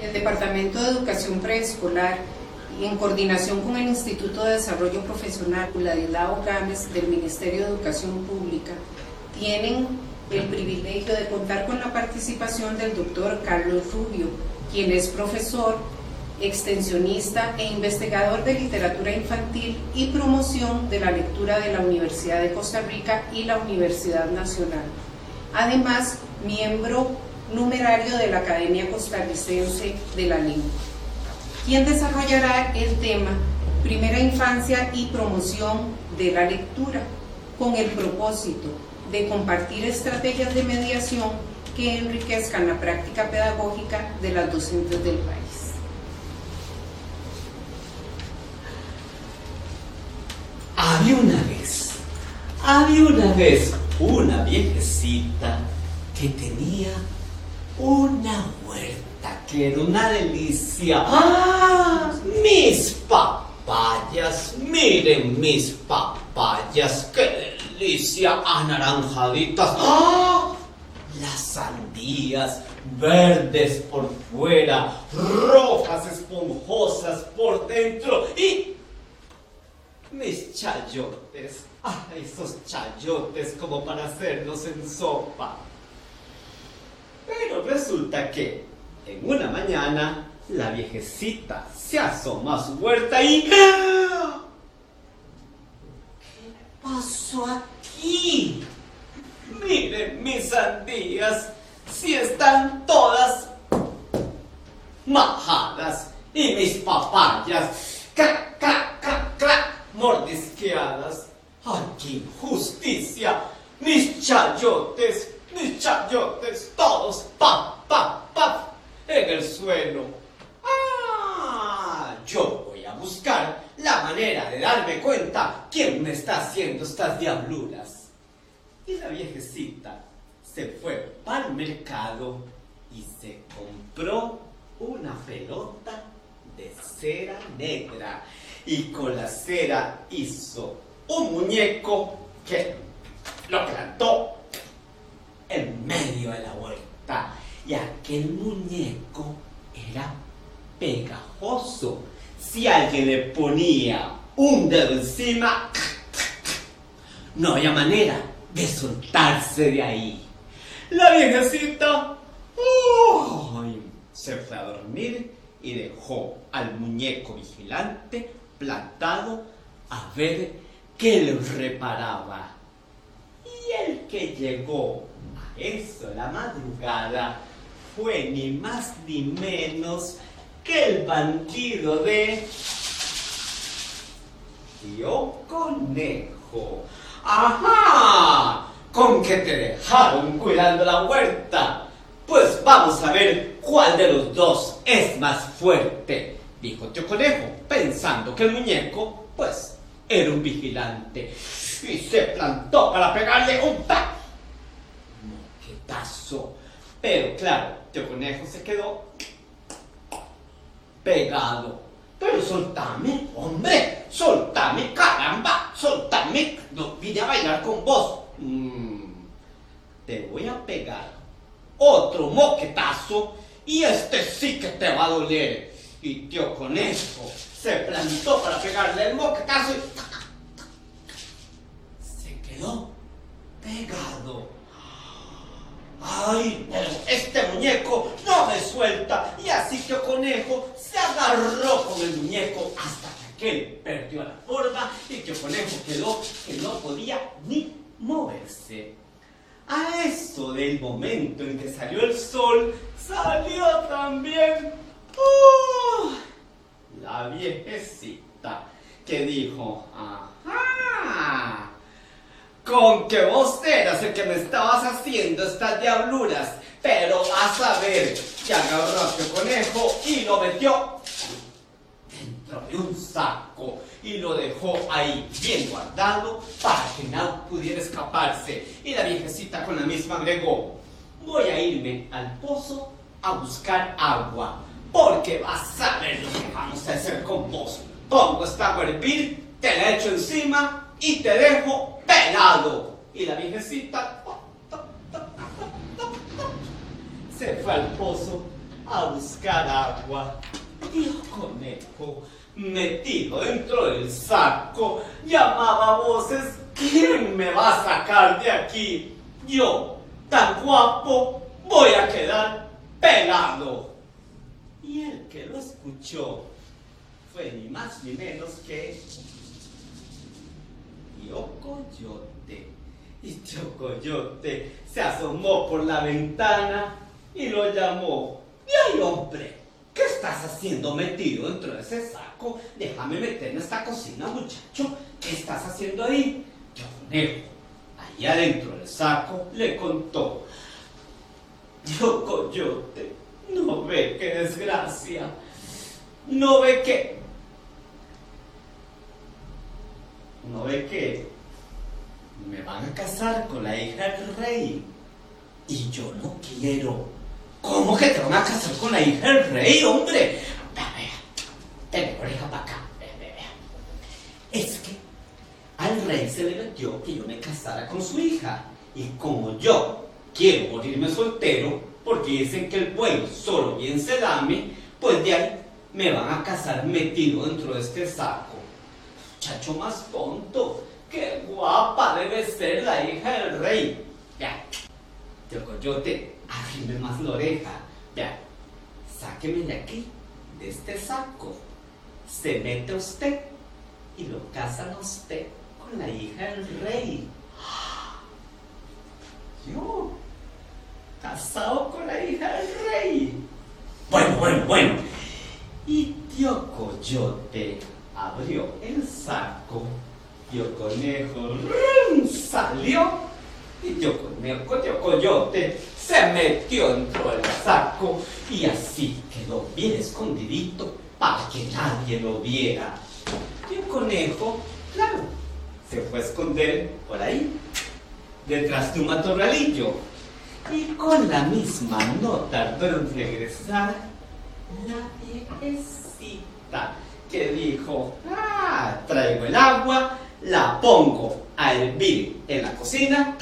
el Departamento de Educación Preescolar y en coordinación con el Instituto de Desarrollo Profesional Ladislao Gámez del Ministerio de Educación Pública tienen el privilegio de contar con la participación del doctor Carlos Rubio, quien es profesor, extensionista e investigador de literatura infantil y promoción de la lectura de la Universidad de Costa Rica y la Universidad Nacional. Además, miembro numerario de la Academia Costarricense de la Lengua, quien desarrollará el tema Primera Infancia y Promoción de la Lectura, con el propósito de compartir estrategias de mediación que enriquezcan la práctica pedagógica de las docentes del país. Había una vez una viejecita que tenía una huerta que era una delicia. ¡Ah! Mis papayas, miren mis papayas, qué delicia, anaranjaditas. ¡Ah! Las sandías, verdes por fuera, rojas, esponjosas por dentro, y mis chayotes, esos chayotes como para hacerlos en sopa. Pero resulta que en una mañana la viejecita se asoma a su huerta y ¿qué pasó aquí? Miren mis sandías, si están todas majadas, y mis papayas, ¡crac, crac, crac, crac!, mordisqueadas. ¡Ay, qué injusticia! Mis chayotes, todos pap, en el suelo. Yo voy a buscar la manera de darme cuenta quién me está haciendo estas diabluras. Y la viejecita se fue para el mercado y se compró una pelota de cera negra, y con la cera hizo un muñeco que lo plantó en medio de la huerta, y aquel muñeco era pegajoso. Si alguien le ponía un dedo encima, no había manera de soltarse de ahí. La viejecita se fue a dormir y dejó al muñeco vigilante plantado a ver qué le reparaba. Y el que llegó a eso la madrugada fue ni más ni menos que el bandido de Tío Conejo. ¡Ajá! ¿Con qué te dejaron cuidando la huerta? Pues vamos a ver cuál de los dos es más fuerte, dijo Tío Conejo, pensando que el muñeco, pues, era un vigilante, y se plantó para pegarle un moquetazo. Pero claro, Tío Conejo se quedó pegado. Pero soltame, hombre, soltame, caramba, soltame, no vine a bailar con vos. Te voy a pegar otro moquetazo, y este sí que te va a doler. Y Tío Conejo se plantó para pegarle el moquetazo y se quedó pegado. ¡Ay, pero este muñeco no me suelta! Y así Tío Conejo se agarró con el muñeco hasta que aquel perdió la forma, y Tío Conejo quedó que no podía ni moverse. A eso del momento en que salió el sol, salió también la viejecita, que dijo: ¡ajá! Con que vos eras el que me estabas haciendo estas diabluras, pero vas a ver. Que agarró a Tío Conejo y lo metió dentro de un saco y lo dejó ahí bien guardado para que nada pudiera escaparse. Y la viejecita con la misma agregó: voy a irme al pozo a buscar agua, porque vas a ver lo que vamos a hacer con vos. Pongo esta agua a hervir, te la echo encima y te dejo pelado. Y la viejecita se fue al pozo a buscar agua. Y el conejo, metido dentro del saco, llamaba a voces: ¿quién me va a sacar de aquí? Yo, tan guapo, voy a quedar pelado. Y el que lo escuchó fue ni más ni menos que Tío Coyote. Y Tío Coyote se asomó por la ventana y lo llamó: ¡ay, hombre! ¿Qué estás haciendo metido dentro de ese saco? Déjame meterme en esta cocina, muchacho. ¿Qué estás haciendo ahí? Tío Conejo, ahí adentro del saco, le contó: Tío Coyote, ¿no ve qué desgracia? ¿No ve que me van a casar con la hija del rey? Y yo no quiero. ¿Cómo que te van a casar con la hija del rey, hombre? Vea, ten oreja para acá. Vea. Es que al rey se le metió que yo me casara con su hija. Y como yo quiero morirme soltero, porque dicen que el bueno solo bien se lame, pues de ahí me van a casar metido dentro de este saco. Muchacho más tonto, qué guapa debe ser la hija del rey. Ya, Tío Coyote, arrime más la oreja. Ya, sáqueme de aquí, de este saco. Se mete usted y lo casan a usted con la hija del rey. Yo, casado con la hija del rey. Bueno. Y Tío Coyote abrió el saco. Tío Conejo salió. Y Tío Coyote se metió dentro del saco. Y así quedó bien escondidito para que nadie lo viera. Tío Conejo, claro, se fue a esconder por ahí, detrás de un matorralillo. Y con la misma no tardó en regresar la viejecita, que dijo: traigo el agua, la pongo a hervir en la cocina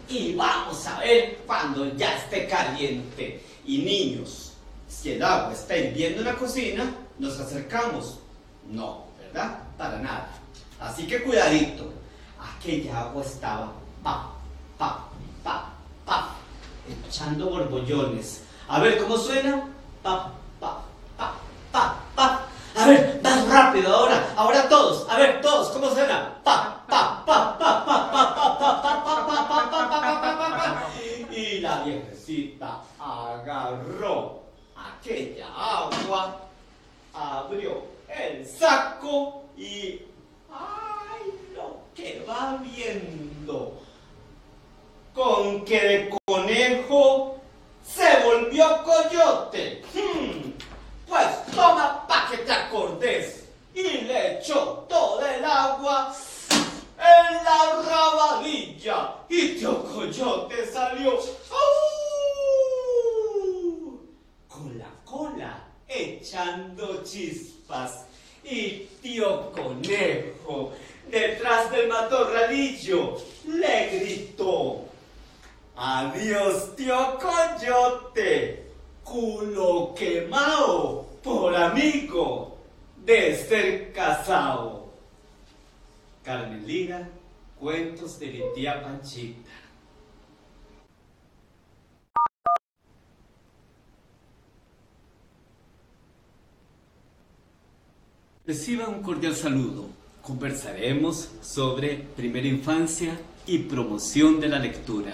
y vamos a ver cuando ya esté caliente. Y niños, si el agua está hirviendo en la cocina, ¿nos acercamos? No, ¿verdad? Para nada. Así que cuidadito. Aquella agua estaba echando borbollones. A ver cómo suena. A ver, más rápido ahora todos. A ver, todos, ¿cómo suena? Y la viejecita agarró aquella agua, abrió el saco y ¡ay, lo que va viendo! Con que de conejo se volvió coyote. Pues toma pa' que te acordes. Y le echó toda el agua en la rabadilla. Y Tío Coyote salió con la cola echando chispas. Y Tío Conejo, detrás del matorralillo, le gritó: adiós, Tío Coyote, culo quemado por amigo de ser casado. Carmen Lira, cuentos de mi tía Panchita. Reciban un cordial saludo. Conversaremos sobre primera infancia y promoción de la lectura.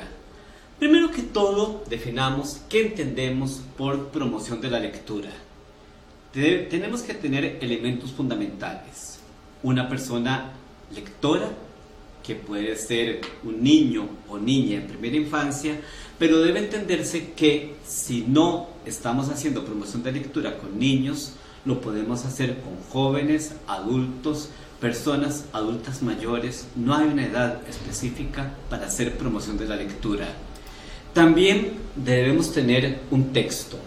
Primero que todo, definamos qué entendemos por promoción de la lectura. Tenemos que tener elementos fundamentales. Una persona lectora, que puede ser un niño o niña en primera infancia, pero debe entenderse que si no estamos haciendo promoción de lectura con niños, lo podemos hacer con jóvenes, adultos, personas adultas mayores. No hay una edad específica para hacer promoción de la lectura. También debemos tener un texto.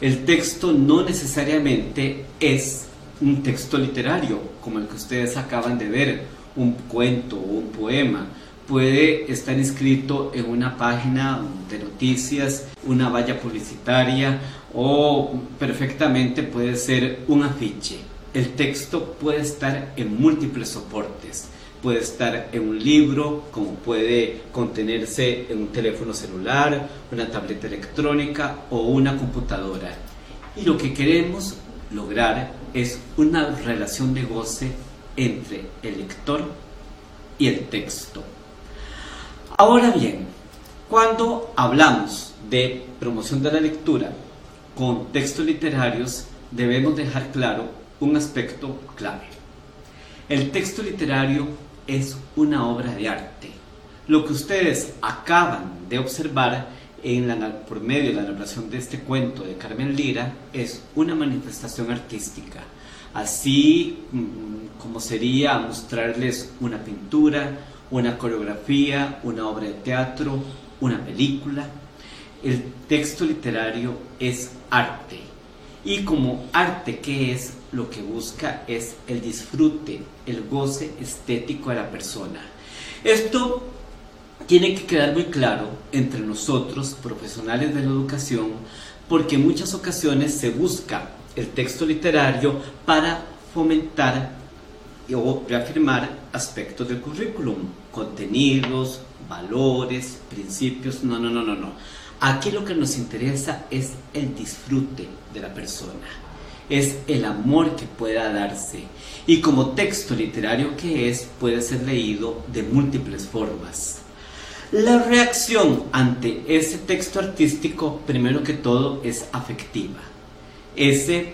El texto no necesariamente es un texto literario, como el que ustedes acaban de ver, un cuento o un poema. puede estar inscrito en una página de noticias, una valla publicitaria o perfectamente puede ser un afiche. El texto puede estar en múltiples soportes. Puede estar en un libro, como puede contenerse en un teléfono celular, una tableta electrónica o una computadora. Y lo que queremos lograr es una relación de goce entre el lector y el texto. Ahora bien, cuando hablamos de promoción de la lectura con textos literarios, debemos dejar claro un aspecto clave. El texto literario es una obra de arte. Lo que ustedes acaban de observar por medio de la narración de este cuento de Carmen Lira es una manifestación artística, así como sería mostrarles una pintura, una coreografía, una obra de teatro, una película. El texto literario es arte. Y como arte, ¿qué es? Lo que busca es el disfrute, el goce estético de la persona. Esto tiene que quedar muy claro entre nosotros, profesionales de la educación, porque en muchas ocasiones se busca el texto literario para fomentar o reafirmar aspectos del currículum, contenidos, valores, principios. No. Aquí lo que nos interesa es el disfrute de la persona, es el amor que pueda darse, y como texto literario que es, puede ser leído de múltiples formas. La reacción ante ese texto artístico, primero que todo, es afectiva.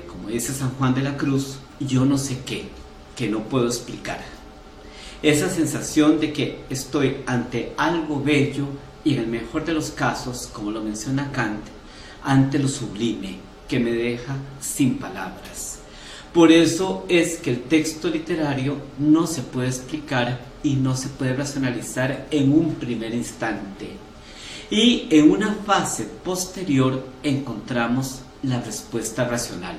Como dice San Juan de la Cruz, yo no sé qué, que no puedo explicar. Esa sensación de que estoy ante algo bello y en el mejor de los casos, como lo menciona Kant, ante lo sublime, que me deja sin palabras. Por eso es que el texto literario no se puede explicar y no se puede racionalizar en un primer instante. Y en una fase posterior encontramos la respuesta racional,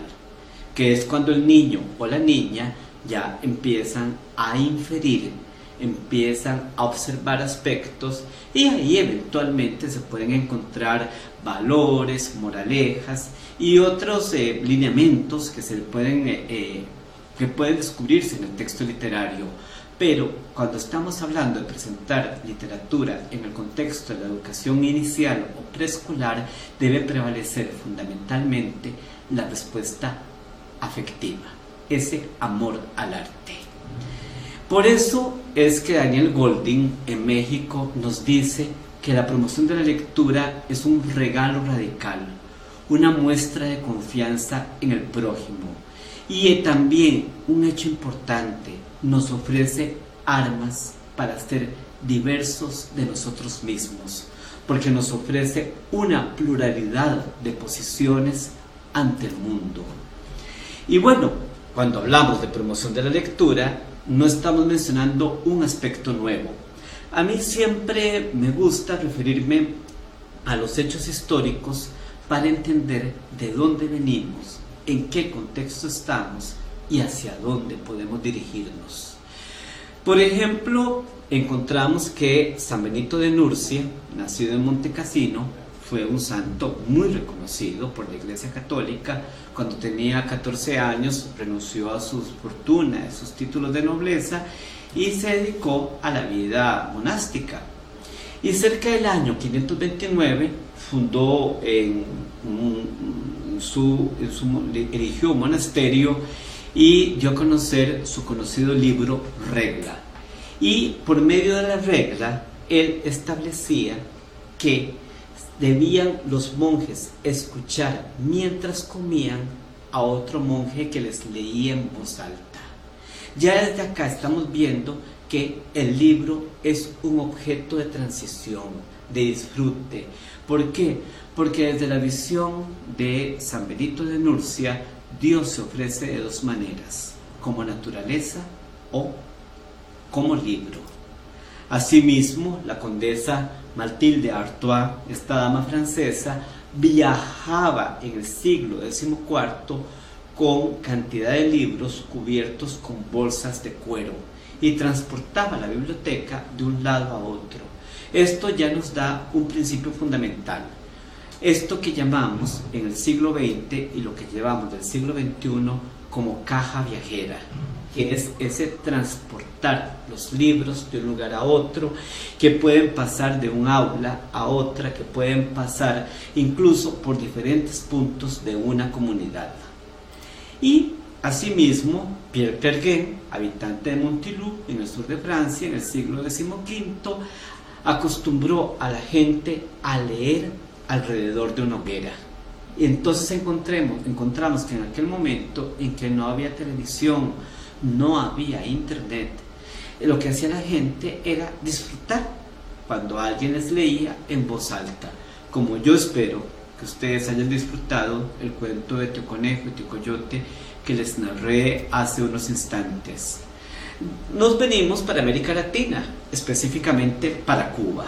que es cuando el niño o la niña ya empiezan a inferir, empiezan a observar aspectos, y ahí eventualmente se pueden encontrar valores, moralejas y otros lineamientos que pueden descubrirse en el texto literario. Pero cuando estamos hablando de presentar literatura en el contexto de la educación inicial o preescolar, debe prevalecer fundamentalmente la respuesta afectiva, ese amor al arte. Por eso es que Daniel Goldin en México nos dice que la promoción de la lectura es un regalo radical, una muestra de confianza en el prójimo, y también un hecho importante, nos ofrece armas para ser diversos de nosotros mismos, porque nos ofrece una pluralidad de posiciones ante el mundo. Y bueno, cuando hablamos de promoción de la lectura, no estamos mencionando un aspecto nuevo. A mí siempre me gusta referirme a los hechos históricos para entender de dónde venimos, en qué contexto estamos y hacia dónde podemos dirigirnos. Por ejemplo, encontramos que San Benito de Nursia, nacido en Montecassino, fue un santo muy reconocido por la Iglesia Católica. Cuando tenía 14 años renunció a sus fortunas, a sus títulos de nobleza, y se dedicó a la vida monástica. Y cerca del año 529 fundó erigió un monasterio y dio a conocer su conocido libro Regla. Y por medio de la regla, él establecía que debían los monjes escuchar mientras comían a otro monje que les leía en voz alta. Ya desde acá estamos viendo que el libro es un objeto de transición, de disfrute. ¿Por qué? Porque desde la visión de San Benito de Nursia, Dios se ofrece de dos maneras, como naturaleza o como libro. Asimismo, la condesa Mathilde Artois, esta dama francesa, viajaba en el siglo XIV con cantidad de libros cubiertos con bolsas de cuero, y transportaba la biblioteca de un lado a otro. Esto ya nos da un principio fundamental. Esto que llamamos en el siglo XX y lo que llevamos del siglo XXI como caja viajera, que es ese transportar los libros de un lugar a otro, que pueden pasar de un aula a otra, que pueden pasar incluso por diferentes puntos de una comunidad. Y asimismo, Pierre Clerguin, habitante de Montilou, en el sur de Francia, en el siglo XV, acostumbró a la gente a leer alrededor de una hoguera. Y entonces encontramos que en aquel momento en que no había televisión, no había internet, lo que hacía la gente era disfrutar cuando alguien les leía en voz alta, como yo espero que ustedes hayan disfrutado el cuento de Tío Conejo y Tío Coyote que les narré hace unos instantes. Nos venimos para América Latina, específicamente para Cuba,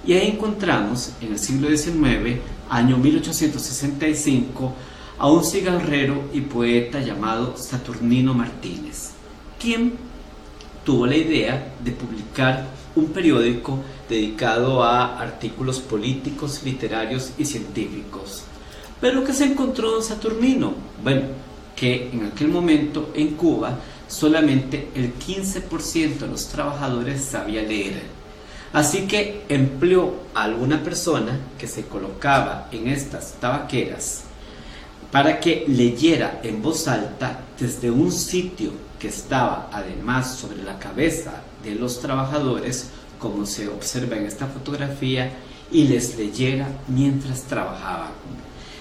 y ahí encontramos en el siglo XIX, año 1865, a un cigarrero y poeta llamado Saturnino Martínez, quien tuvo la idea de publicar un periódico dedicado a artículos políticos, literarios y científicos. Pero ¿qué se encontró don Saturnino? Bueno, que en aquel momento en Cuba solamente el 15% de los trabajadores sabía leer. Así que empleó a alguna persona que se colocaba en estas tabaqueras para que leyera en voz alta desde un sitio que estaba además sobre la cabeza de los trabajadores, como se observa en esta fotografía, y les leyera mientras trabajaban.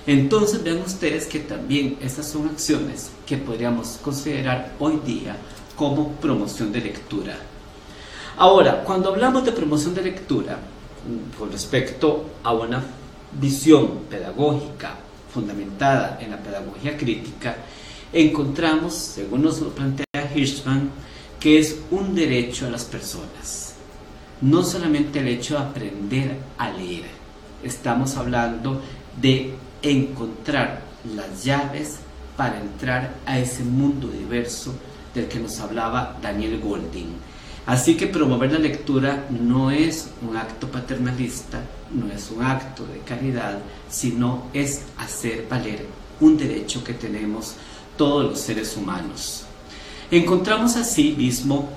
Entonces vean ustedes que también estas son acciones que podríamos considerar hoy día como promoción de lectura. Ahora, cuando hablamos de promoción de lectura, con respecto a una visión pedagógica fundamentada en la pedagogía crítica, encontramos, según nos lo plantea Hirschman, que es un derecho a las personas. No solamente el hecho de aprender a leer, estamos hablando de encontrar las llaves para entrar a ese mundo diverso del que nos hablaba Daniel Goldin. Así que promover la lectura no es un acto paternalista, no es un acto de caridad, sino es hacer valer un derecho que tenemos todos los seres humanos. Encontramos así mismo,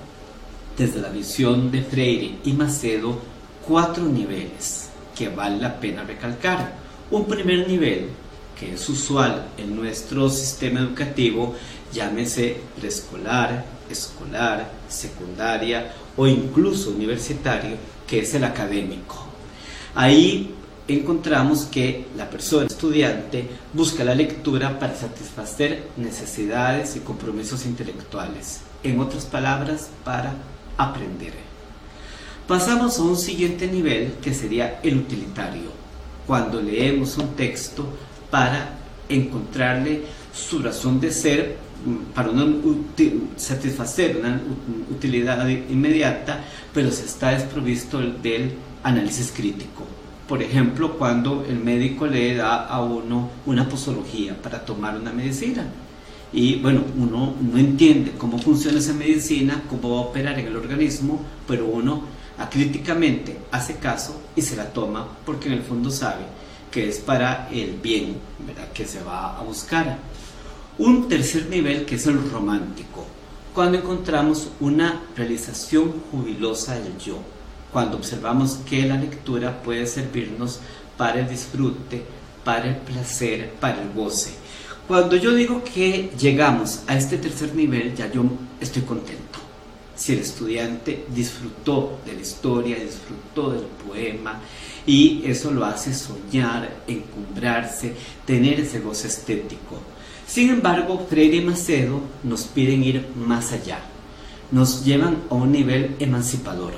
desde la visión de Freire y Macedo, 4 niveles que vale la pena recalcar. Un primer nivel, que es usual en nuestro sistema educativo, llámese preescolar, escolar, secundaria o incluso universitario, que es el académico. Ahí encontramos que la persona estudiante busca la lectura para satisfacer necesidades y compromisos intelectuales, en otras palabras, para aprender. Pasamos a un siguiente nivel, que sería el utilitario, cuando leemos un texto para encontrarle su razón de ser, para satisfacer una utilidad inmediata, pero se está desprovisto del análisis crítico. Por ejemplo, cuando el médico le da a uno una posología para tomar una medicina, y bueno, uno no entiende cómo funciona esa medicina, cómo va a operar en el organismo, pero uno acríticamente hace caso y se la toma porque en el fondo sabe que es para el bien, ¿verdad?, que se va a buscar. Un tercer nivel, que es el romántico, cuando encontramos una realización jubilosa del yo, cuando observamos que la lectura puede servirnos para el disfrute, para el placer, para el goce. Cuando yo digo que llegamos a este tercer nivel, ya yo estoy contento. Si el estudiante disfrutó de la historia, disfrutó del poema, y eso lo hace soñar, encumbrarse, tener ese goce estético. Sin embargo, Freire y Macedo nos piden ir más allá, nos llevan a un nivel emancipador,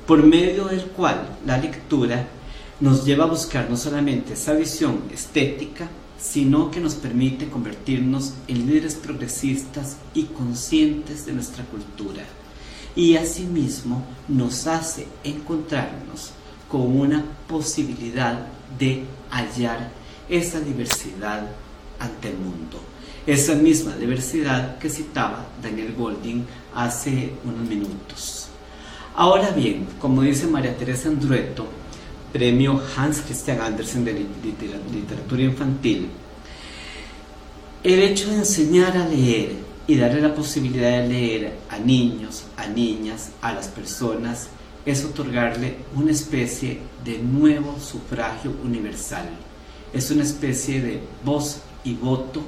por medio del cual la lectura nos lleva a buscar no solamente esa visión estética, sino que nos permite convertirnos en líderes progresistas y conscientes de nuestra cultura, y asimismo nos hace encontrarnos con una posibilidad de hallar esa diversidad ante el mundo. esa misma diversidad que citaba Daniel Goldin hace unos minutos. Ahora bien, como dice María Teresa Andrueto, premio Hans Christian Andersen de literatura infantil, el hecho de enseñar a leer y darle la posibilidad de leer a niños, a niñas, a las personas, es otorgarle una especie de nuevo sufragio universal. Es una especie de voz y voto,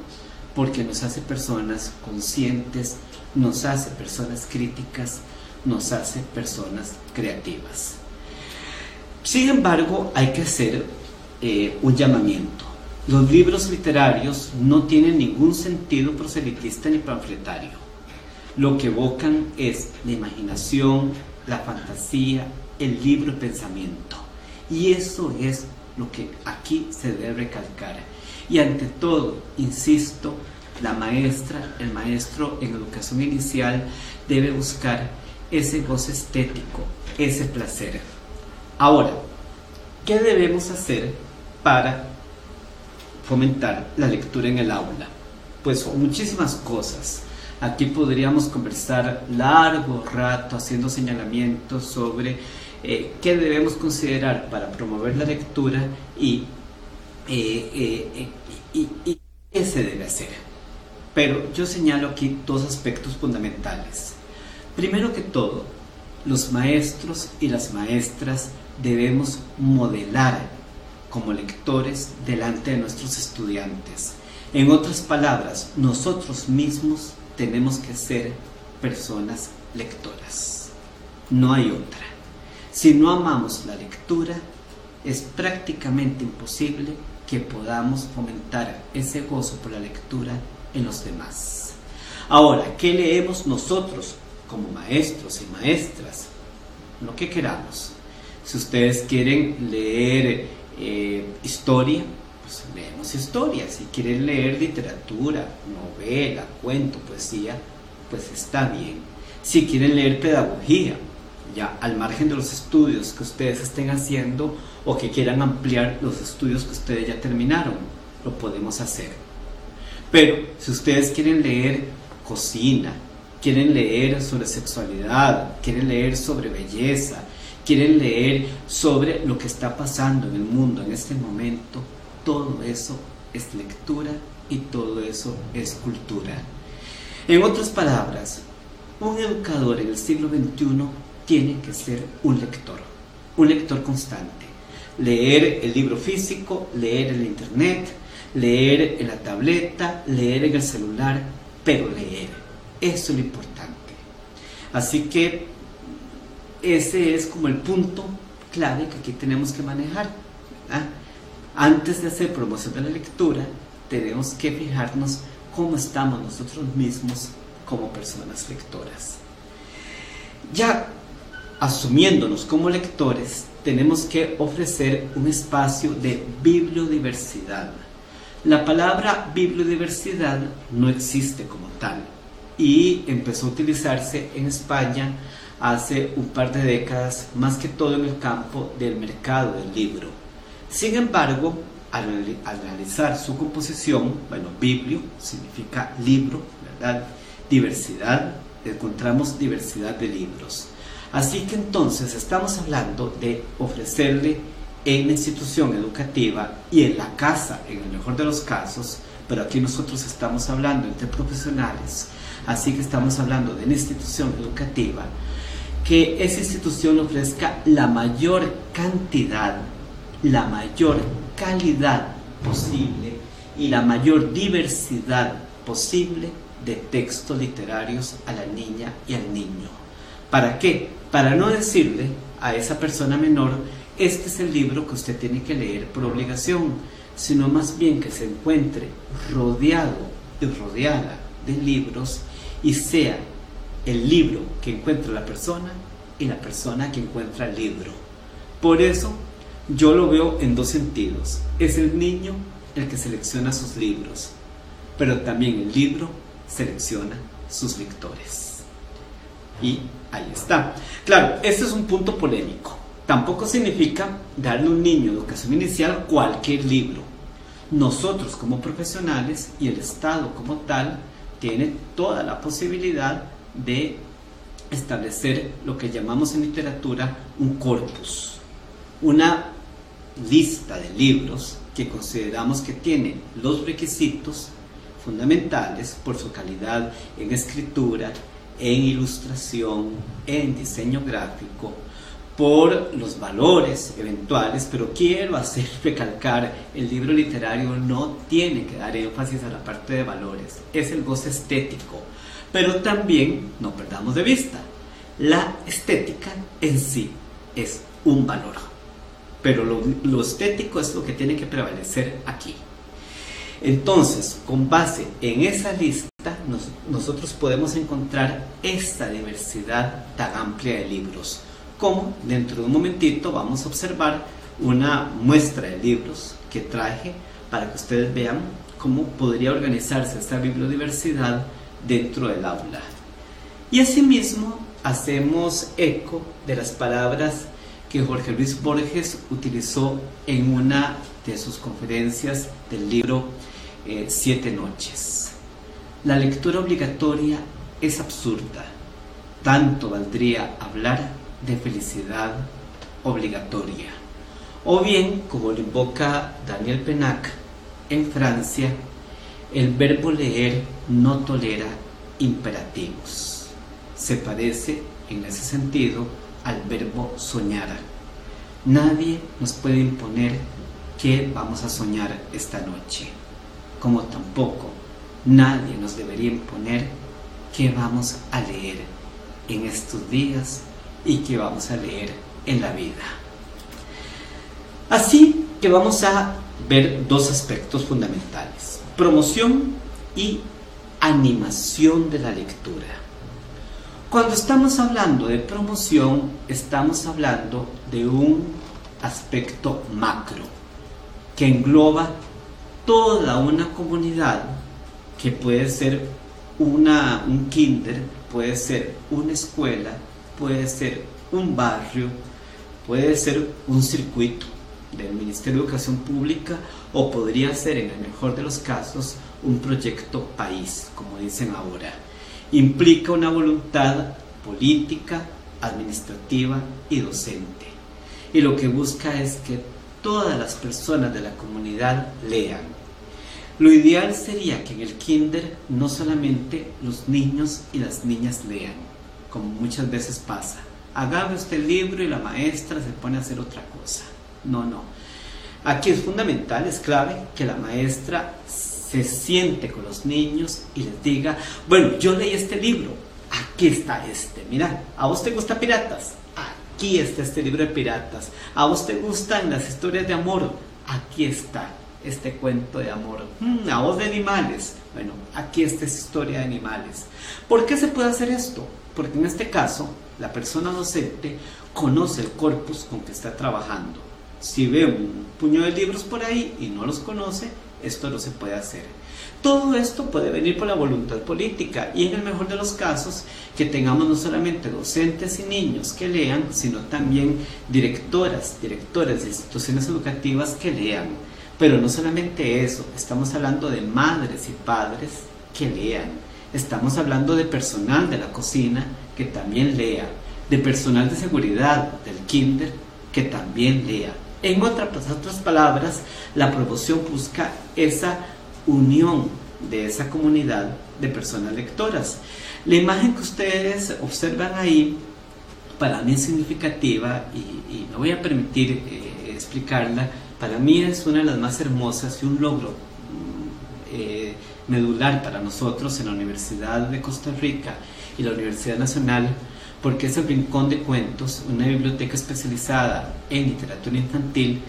porque nos hace personas conscientes, nos hace personas críticas, nos hace personas creativas. Sin embargo, hay que hacer un llamamiento. Los libros literarios no tienen ningún sentido proselitista ni panfletario. Lo que evocan es la imaginación, la fantasía, el libre pensamiento. Y eso es lo que aquí se debe recalcar. Y ante todo, insisto, la maestra, el maestro en educación inicial debe buscar ese goce estético, ese placer. Ahora, ¿qué debemos hacer para fomentar la lectura en el aula? Pues muchísimas cosas. Aquí podríamos conversar largo rato haciendo señalamientos sobre qué debemos considerar para promover la lectura y qué se debe hacer. Pero yo señalo aquí dos aspectos fundamentales. Primero que todo, los maestros y las maestras debemos modelar como lectores delante de nuestros estudiantes. En otras palabras, nosotros mismos tenemos que ser personas lectoras. No hay otra. Si no amamos la lectura, es prácticamente imposible que podamos fomentar ese gozo por la lectura en los demás. Ahora, ¿qué leemos nosotros como maestros y maestras? Lo que queramos. Si ustedes quieren leer historia, pues leemos historia. Si quieren leer literatura, novela, cuento, poesía, pues está bien. Si quieren leer pedagogía, ya al margen de los estudios que ustedes estén haciendo o que quieran ampliar los estudios que ustedes ya terminaron, lo podemos hacer. Pero si ustedes quieren leer cocina, quieren leer sobre sexualidad, quieren leer sobre belleza, quieren leer sobre lo que está pasando en el mundo en este momento, todo eso es lectura y todo eso es cultura. En otras palabras, un educador en el siglo XXI tiene que ser un lector constante. Leer el libro físico, leer en la internet, leer en la tableta, leer en el celular, pero leer. Eso es lo importante. Así que ese es como el punto clave que aquí tenemos que manejar, ¿verdad? Antes de hacer promoción de la lectura, tenemos que fijarnos cómo estamos nosotros mismos como personas lectoras. Ya asumiéndonos como lectores, tenemos que ofrecer un espacio de bibliodiversidad. La palabra bibliodiversidad no existe como tal y empezó a utilizarse en España hace un par de décadas, más que todo en el campo del mercado del libro. Sin embargo, al analizar su composición, bueno, biblio significa libro, ¿verdad? Diversidad, encontramos diversidad de libros. Así que entonces estamos hablando de ofrecerle en la institución educativa y en la casa, en el mejor de los casos, pero aquí nosotros estamos hablando entre profesionales, así que estamos hablando de la institución educativa, que esa institución ofrezca la mayor cantidad, la mayor calidad posible y la mayor diversidad posible de textos literarios a la niña y al niño. ¿Para qué? Para no decirle a esa persona menor, este es el libro que usted tiene que leer por obligación, sino más bien que se encuentre rodeado y rodeada de libros y sea el libro que encuentra la persona y la persona que encuentra el libro. Por eso yo lo veo en dos sentidos. Es el niño el que selecciona sus libros, pero también el libro selecciona sus lectores. Y ahí está. Claro, este es un punto polémico. Tampoco significa darle a un niño de educación inicial cualquier libro. nosotros como profesionales y el Estado como tal tiene toda la posibilidad de establecer lo que llamamos en literatura un corpus, una lista de libros que consideramos que tienen los requisitos fundamentales por su calidad en escritura, en ilustración, en diseño gráfico, por los valores eventuales, pero quiero hacer recalcar, el libro literario no tiene que dar énfasis a la parte de valores, es el goce estético, pero también no perdamos de vista, la estética en sí es un valor, pero lo estético es lo que tiene que prevalecer aquí. Entonces, con base en esa lista, nosotros podemos encontrar esta diversidad tan amplia de libros, como dentro de un momentito vamos a observar una muestra de libros que traje para que ustedes vean cómo podría organizarse esta bibliodiversidad dentro del aula. Y asimismo hacemos eco de las palabras que Jorge Luis Borges utilizó en una de sus conferencias del libro 7 noches. La lectura obligatoria es absurda, tanto valdría hablar de felicidad obligatoria. O bien, como lo invoca Daniel Pennac en Francia, el verbo leer no tolera imperativos. Se parece en ese sentido al verbo soñar. Nadie nos puede imponer qué vamos a soñar esta noche, como tampoco nadie nos debería imponer qué vamos a leer en estos días y qué vamos a leer en la vida. Así que vamos a ver dos aspectos fundamentales: promoción y animación de la lectura. Cuando estamos hablando de promoción, estamos hablando de un aspecto macro que engloba toda una comunidad, que puede ser un kinder, puede ser una escuela, puede ser un barrio, puede ser un circuito del Ministerio de Educación Pública, o podría ser, en el mejor de los casos, un proyecto país, como dicen ahora. Implica una voluntad política, administrativa y docente. Y lo que busca es que todas las personas de la comunidad lean. Lo ideal sería que en el kinder no solamente los niños y las niñas lean, como muchas veces pasa. Agarre usted el libro y la maestra se pone a hacer otra cosa. No. Aquí es fundamental, es clave que la maestra se siente con los niños y les diga: bueno, yo leí este libro, aquí está este, mira, ¿a vos te gusta piratas? Aquí está este libro de piratas. ¿A vos te gustan las historias de amor? Aquí está este cuento de amor. ¿A vos de animales? Bueno, aquí está esta historia de animales. ¿Por qué se puede hacer esto? Porque en este caso, la persona docente conoce el corpus con que está trabajando. Si ve un puño de libros por ahí y no los conoce, esto no se puede hacer. Todo esto puede venir por la voluntad política, y en el mejor de los casos que tengamos no solamente docentes y niños que lean, sino también directoras de instituciones educativas que lean. Pero no solamente eso, estamos hablando de madres y padres que lean, estamos hablando de personal de la cocina que también lea, de personal de seguridad del kinder que también lea. En otras palabras, la promoción busca esa unión de esa comunidad de personas lectoras. La imagen que ustedes observan ahí para mí es significativa y me voy a permitir explicarla. Para mí es una de las más hermosas y un logro medular para nosotros en la Universidad de Costa Rica y la Universidad Nacional, porque es el Rincón de Cuentos, una biblioteca especializada en literatura infantil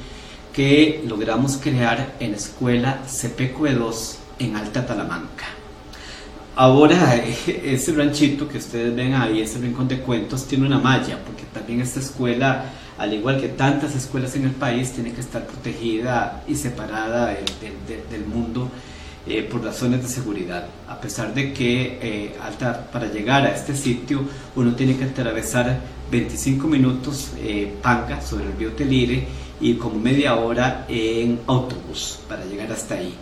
que logramos crear en la escuela CPQ2 en Alta Talamanca. Ahora ese ranchito que ustedes ven ahí, ese Rincón de Cuentos, tiene una malla, porque también esta escuela, al igual que tantas escuelas en el país, tiene que estar protegida y separada del mundo por razones de seguridad. A pesar de que para llegar a este sitio uno tiene que atravesar 25 minutos Panga sobre el río Telire, y como media hora en autobús para llegar hasta ahí.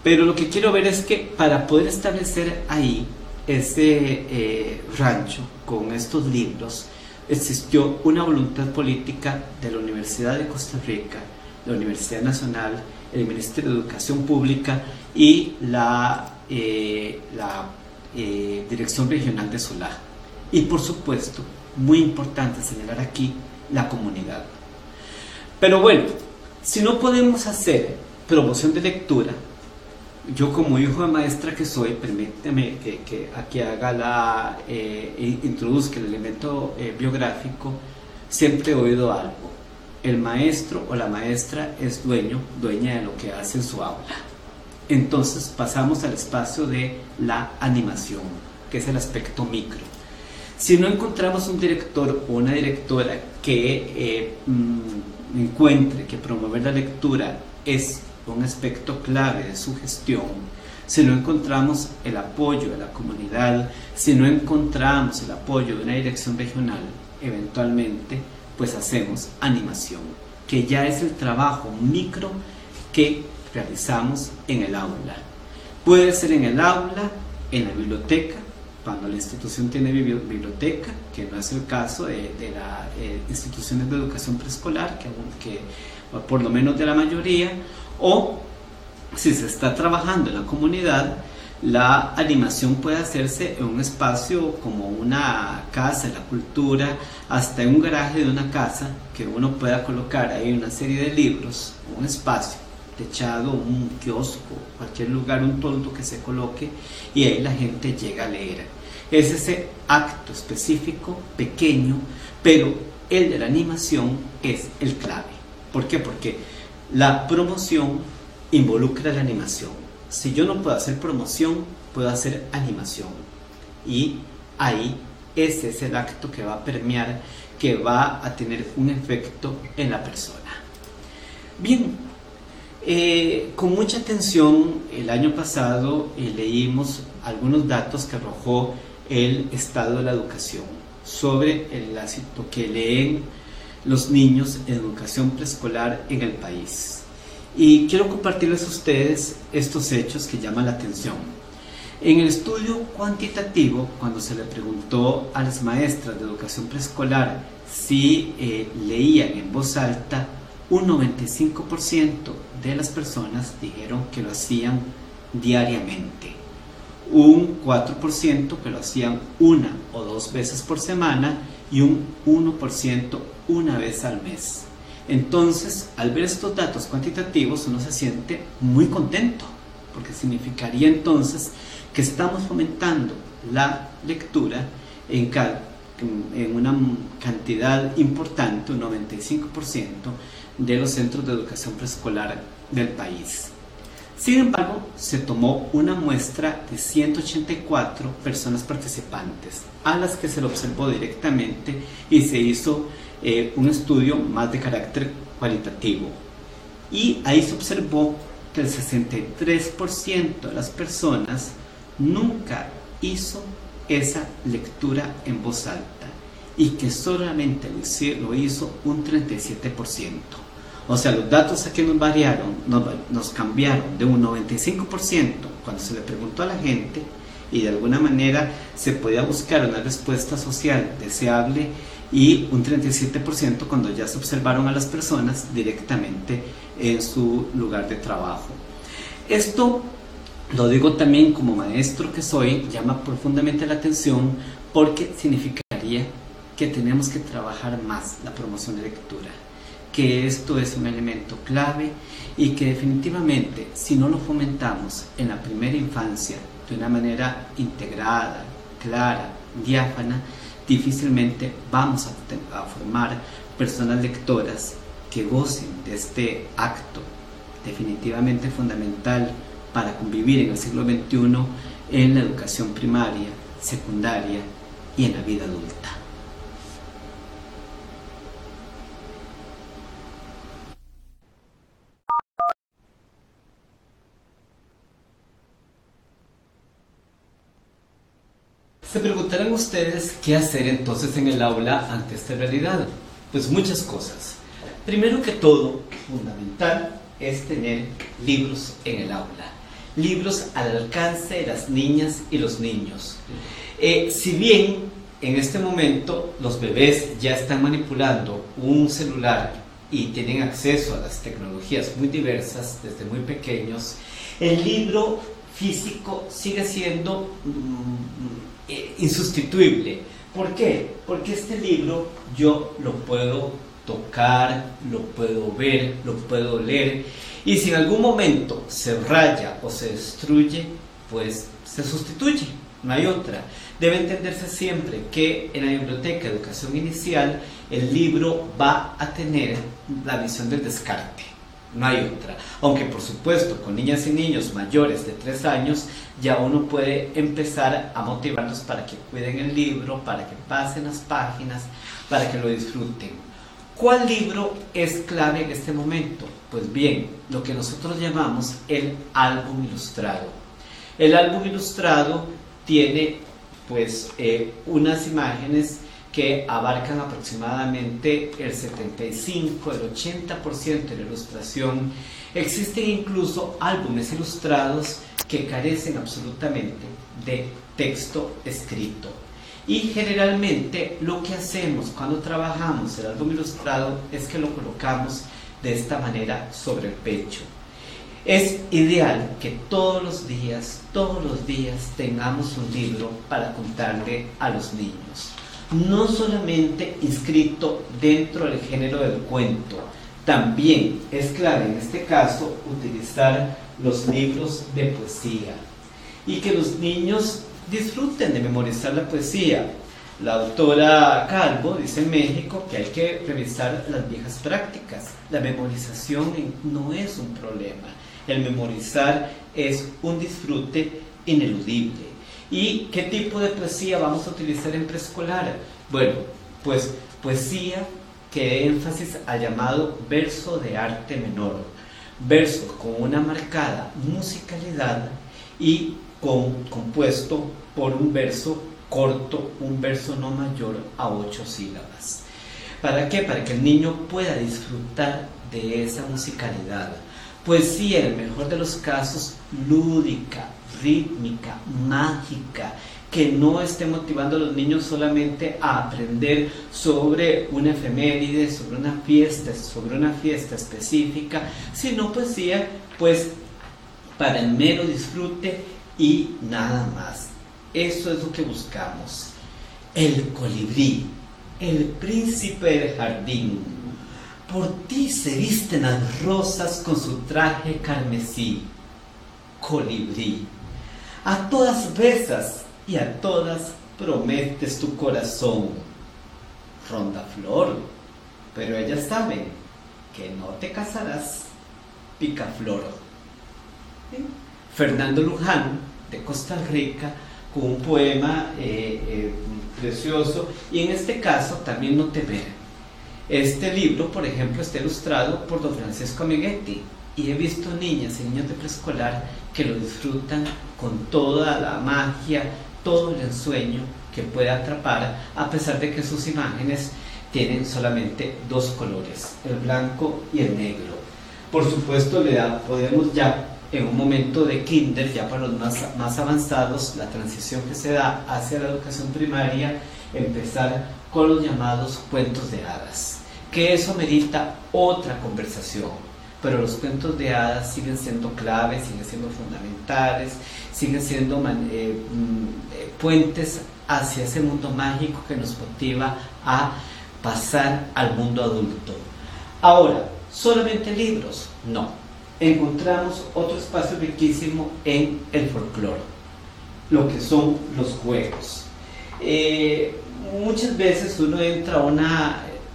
Pero lo que quiero ver es que para poder establecer ahí ese rancho con estos libros, existió una voluntad política de la Universidad de Costa Rica, la Universidad Nacional, el Ministerio de Educación Pública y la Dirección Regional de Solá. Y por supuesto, muy importante señalar aquí, la comunidad. Pero bueno, si no podemos hacer promoción de lectura, yo como hijo de maestra que soy, permíteme que aquí haga introduzca el elemento biográfico, siempre he oído algo: el maestro o la maestra es dueña de lo que hace en su aula. Entonces pasamos al espacio de la animación, que es el aspecto micro. Si no encontramos un director o una directora que encuentre que promover la lectura es un aspecto clave de su gestión, si no encontramos el apoyo de la comunidad, si no encontramos el apoyo de una dirección regional, eventualmente pues hacemos animación, que ya es el trabajo micro que realizamos en el aula. Puede ser en el aula, en la biblioteca, cuando la institución tiene biblioteca, que no es el caso de las instituciones de educación preescolar, que por lo menos de la mayoría, o si se está trabajando en la comunidad, la animación puede hacerse en un espacio como una casa de la cultura, hasta en un garaje de una casa, que uno pueda colocar ahí una serie de libros, un espacio techado, un kiosco, cualquier lugar, un toldo que se coloque, y ahí la gente llega a leer. Es ese acto específico, pequeño, pero el de la animación es el clave. ¿Por qué? Porque la promoción involucra la animación. Si yo no puedo hacer promoción, puedo hacer animación. Y ahí ese es el acto que va a permear, que va a tener un efecto en la persona. Bien, con mucha atención el año pasado leímos algunos datos que arrojó el Estado de la Educación sobre lo que leen los niños en educación preescolar en el país. Y quiero compartirles a ustedes estos hechos que llaman la atención. En el estudio cuantitativo, cuando se le preguntó a las maestras de educación preescolar si leían en voz alta, un 95% de las personas dijeron que lo hacían diariamente, un 4% que lo hacían una o dos veces por semana y un 1% una vez al mes. Entonces, al ver estos datos cuantitativos, uno se siente muy contento, porque significaría entonces que estamos fomentando la lectura en una cantidad importante, un 95% de los centros de educación preescolar del país. Sin embargo, se tomó una muestra de 184 personas participantes, a las que se lo observó directamente y se hizo un estudio más de carácter cualitativo. Y ahí se observó que el 63% de las personas nunca hizo esa lectura en voz alta y que solamente lo hizo un 37%. O sea, los datos aquí nos cambiaron de un 95% cuando se le preguntó a la gente, y de alguna manera se podía buscar una respuesta social deseable, y un 37% cuando ya se observaron a las personas directamente en su lugar de trabajo. Esto lo digo también como maestro que soy, llama profundamente la atención, porque significaría que tenemos que trabajar más la promoción de lectura, que esto es un elemento clave y que definitivamente, si no lo fomentamos en la primera infancia de una manera integrada, clara, diáfana, difícilmente vamos a formar personas lectoras que gocen de este acto definitivamente fundamental para convivir en el siglo XXI en la educación primaria, secundaria y en la vida adulta. Se preguntarán ustedes qué hacer entonces en el aula ante esta realidad. Pues muchas cosas. Primero que todo, fundamental es tener libros en el aula, libros al alcance de las niñas y los niños. Si bien en este momento los bebés ya están manipulando un celular y tienen acceso a las tecnologías muy diversas desde muy pequeños, el libro físico sigue siendo insustituible. ¿Por qué? Porque este libro yo lo puedo tocar, lo puedo ver, lo puedo leer, y si en algún momento se raya o se destruye, pues se sustituye, no hay otra. Debe entenderse siempre que en la biblioteca de educación inicial el libro va a tener la visión del descarte, no hay otra. Aunque por supuesto con niñas y niños mayores de 3 años ya uno puede empezar a motivarlos para que cuiden el libro, para que pasen las páginas, para que lo disfruten. ¿Cuál libro es clave en este momento? Pues bien, lo que nosotros llamamos el álbum ilustrado. El álbum ilustrado tiene pues unas imágenes que abarcan aproximadamente el 75, el 80% de la ilustración. Existen incluso álbumes ilustrados que carecen absolutamente de texto escrito. Y generalmente lo que hacemos cuando trabajamos el álbum ilustrado es que lo colocamos de esta manera sobre el pecho. Es ideal que todos los días tengamos un libro para contarle a los niños. No solamente inscrito dentro del género del cuento, también es clave en este caso utilizar los libros de poesía y que los niños disfruten de memorizar la poesía. La autora Calvo dice en México que hay que revisar las viejas prácticas. La memorización no es un problema. El memorizar es un disfrute ineludible. ¿Y qué tipo de poesía vamos a utilizar en preescolar? Bueno, pues poesía que dé énfasis al llamado verso de arte menor. Verso con una marcada musicalidad y compuesto por un verso corto, un verso no mayor a 8 sílabas. ¿Para qué? Para que el niño pueda disfrutar de esa musicalidad. Poesía, en el mejor de los casos, lúdica, rítmica, mágica, que no esté motivando a los niños solamente a aprender sobre una efeméride, sobre una fiesta específica, sino poesía, pues, para el mero disfrute y nada más. Eso es lo que buscamos. El colibrí, el príncipe del jardín. Por ti se visten las rosas con su traje carmesí. Colibrí, a todas besas y a todas prometes tu corazón. Rondaflor, pero ellas saben que no te casarás. Picaflor. ¿Sí? Fernando Luján, de Costa Rica, con un poema precioso, y en este caso también noté ver. Este libro, por ejemplo, está ilustrado por don Francisco Amiguetti, y he visto niñas y niños de preescolar que lo disfrutan con toda la magia, todo el ensueño que puede atrapar, a pesar de que sus imágenes tienen solamente 2 colores, el blanco y el negro. Por supuesto, podemos ya en un momento de kinder, ya para los más avanzados, la transición que se da hacia la educación primaria, empezar con los llamados cuentos de hadas, que eso merita otra conversación, pero los cuentos de hadas siguen siendo claves, siguen siendo fundamentales, siguen siendo puentes hacia ese mundo mágico que nos motiva a pasar al mundo adulto. Ahora, ¿solamente libros? No. Encontramos otro espacio riquísimo en el folclore, lo que son los juegos. Muchas veces uno entra a